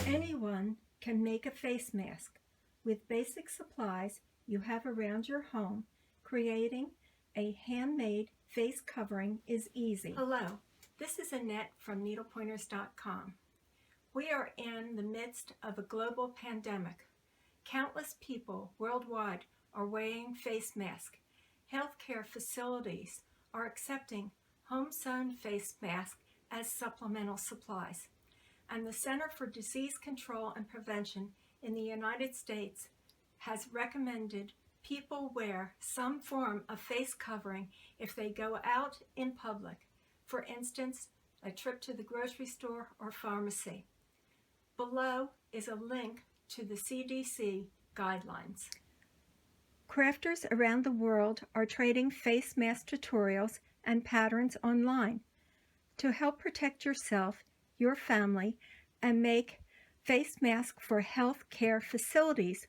Anyone can make a face mask. With basic supplies you have around your home, creating a handmade face covering is easy. Hello, this is Annette from needlepointers.com. We are in the midst of a global pandemic. Countless people worldwide are wearing face masks. Healthcare facilities are accepting home-sewn face masks as supplemental supplies. And the Center for Disease Control and Prevention in the United States has recommended people wear some form of face covering if they go out in public, for instance, a trip to the grocery store or pharmacy. Below is a link to the CDC guidelines. Crafters around the world are trading face mask tutorials and patterns online. To help protect yourself, your family, and make face masks for health care facilities,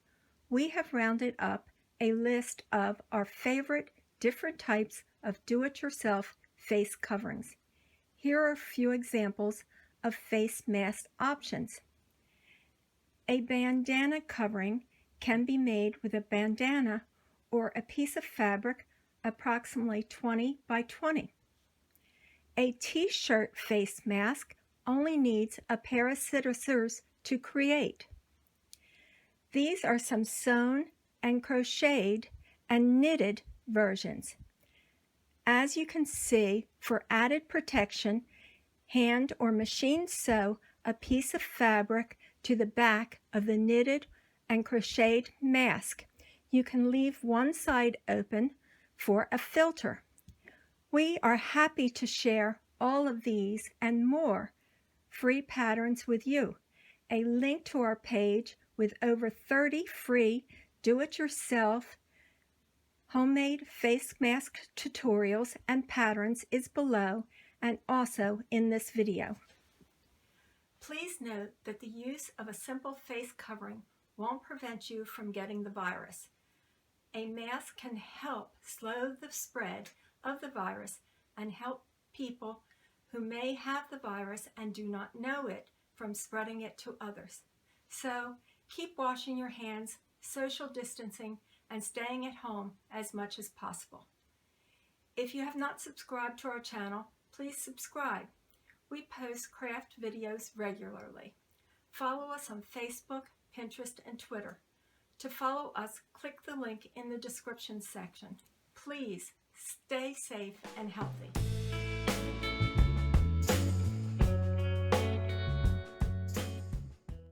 we have rounded up a list of our favorite different types of do-it-yourself face coverings. Here are a few examples of face mask options. A bandana covering can be made with a bandana or a piece of fabric approximately 20 by 20. A t-shirt face mask only needs a pair of scissors to create. These are some sewn and crocheted and knitted versions. As you can see, for added protection, hand or machine sew a piece of fabric to the back of the knitted and crocheted mask. You can leave one side open for a filter. We are happy to share all of these and more free patterns with you. A link to our page with over 30 free do-it-yourself homemade face mask tutorials and patterns is below and also in this video. Please note that the use of a simple face covering won't prevent you from getting the virus. A mask can help slow the spread of the virus and help people who may have the virus and do not know it from spreading it to others. So keep washing your hands, social distancing, and staying at home as much as possible. If you have not subscribed to our channel, please subscribe. We post craft videos regularly. Follow us on Facebook, Pinterest, and Twitter. To follow us, click the link in the description section. Please stay safe and healthy.